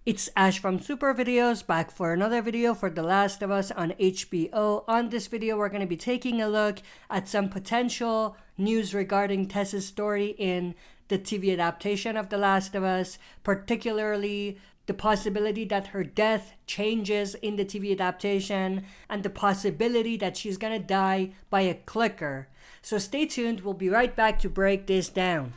It's Ash from Super Videos, back for another video for The Last of Us on HBO. On this video, we're going to be taking a look at some potential news regarding Tess's story in the TV adaptation of The Last of Us, particularly the possibility that her death changes in the TV adaptation, and the possibility that she's going to die by a clicker. So stay tuned, we'll be right back to break this down.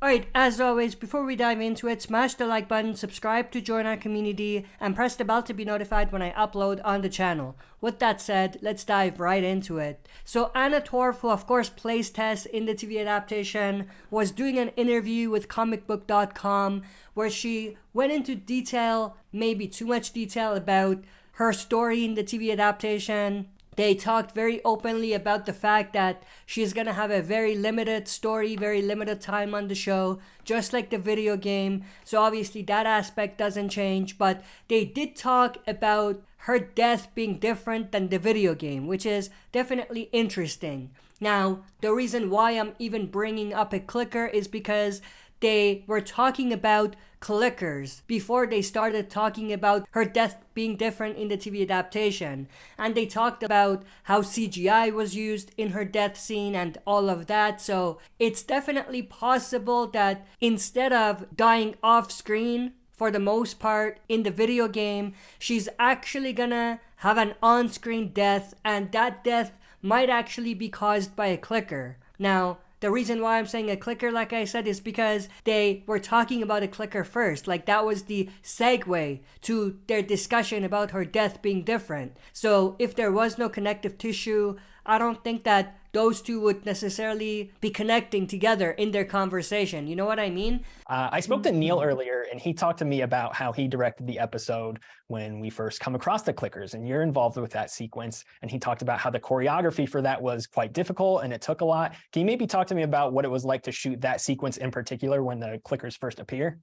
Alright, as always, before we dive into it, smash the like button, subscribe to join our community, and press the bell to be notified when I upload on the channel. With that said, let's dive right into it. So Anna Torv, who of course plays Tess in the TV adaptation, was doing an interview with comicbook.com where she went into detail, maybe too much detail, about her story in the TV adaptation. They talked very openly about the fact that she's going to have a very limited story, very limited time on the show, just like the video game. So obviously that aspect doesn't change, but they did talk about her death being different than the video game, which is definitely interesting. Now, the reason why I'm even bringing up a clicker is because they were talking about clickers before they started talking about her death being different in the TV adaptation. And they talked about how CGI was used in her death scene and all of that. So it's definitely possible that instead of dying off screen for the most part in the video game, she's actually gonna have an on-screen death, and that death might actually be caused by a clicker. Now, the reason why I'm saying a clicker, like I said, is because they were talking about a clicker first. Like, that was the segue to their discussion about her death being different. So if there was no connective tissue, I don't think that those two would necessarily be connecting together in their conversation. You know what I mean? I spoke to Neil earlier, and he talked to me about how he directed the episode when we first come across the clickers, and you're involved with that sequence. And he talked about how the choreography for that was quite difficult and it took a lot. Can you maybe talk to me about what it was like to shoot that sequence in particular when the clickers first appear?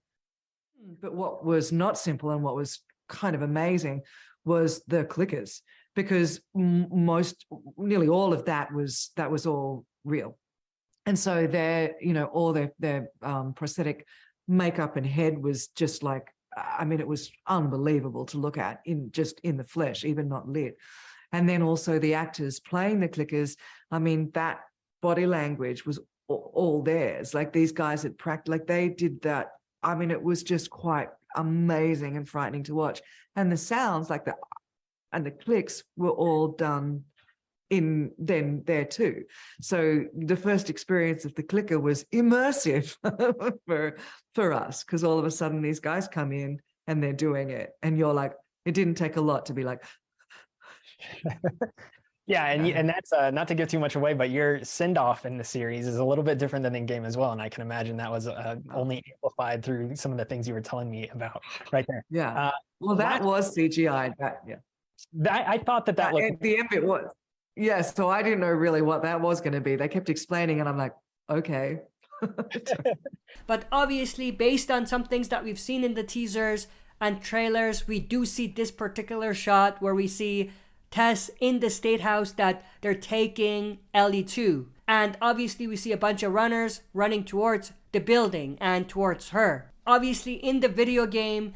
But what was not simple and what was kind of amazing was the clickers, because nearly all of that was all real. And so all their prosthetic makeup and head was just like, I mean, it was unbelievable to look at in the flesh, even not lit. And then also the actors playing the clickers, I mean, that body language was all theirs. Like, these guys had practiced, like they did that. I mean, it was just quite amazing and frightening to watch. And the sounds, like the clicks, were all done in there too. So the first experience of the clicker was immersive for us, because all of a sudden these guys come in and they're doing it, and you're like, it didn't take a lot to be like. Yeah, and that's not to give too much away, but your send-off in the series is a little bit different than in game as well, and I can imagine that was only amplified through some of the things you were telling me about right there. Yeah, well, that was CGI. I thought that looked. At the end it was. Yes, so I didn't know really what that was going to be. They kept explaining, and I'm like, okay. But obviously, based on some things that we've seen in the teasers and trailers, we do see this particular shot where we see Tess in the state house that they're taking Ellie to. And obviously, we see a bunch of runners running towards the building and towards her. Obviously, in the video game,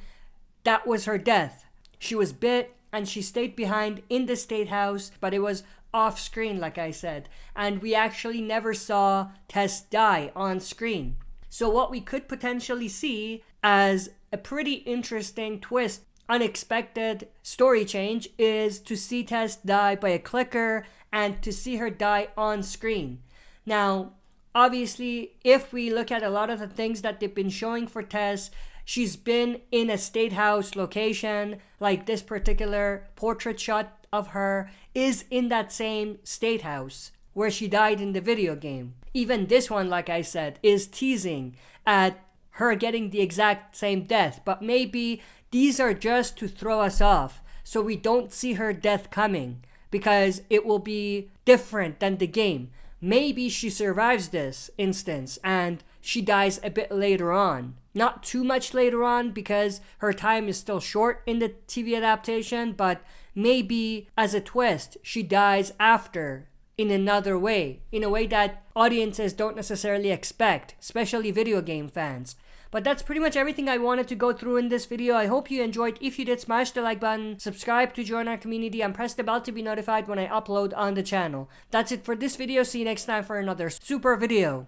that was her death. She was bit and she stayed behind in the state house, but it was off screen, like I said. And we actually never saw Tess die on screen. So what we could potentially see as a pretty interesting twist, unexpected story change, is to see Tess die by a clicker and to see her die on screen. Now, obviously, if we look at a lot of the things that they've been showing for Tess, she's been in a state house location. Like, this particular portrait shot of her is in that same state house where she died in the video game. Even this one, like I said, is teasing at her getting the exact same death. But maybe these are just to throw us off so we don't see her death coming, because it will be different than the game. Maybe she survives this instance and she dies a bit later on. Not too much later on because her time is still short in the TV adaptation, but maybe as a twist, she dies after in another way, in a way that audiences don't necessarily expect, especially video game fans. But that's pretty much everything I wanted to go through in this video. I hope you enjoyed. If you did, smash the like button, subscribe to join our community, and press the bell to be notified when I upload on the channel. That's it for this video. See you next time for another super video.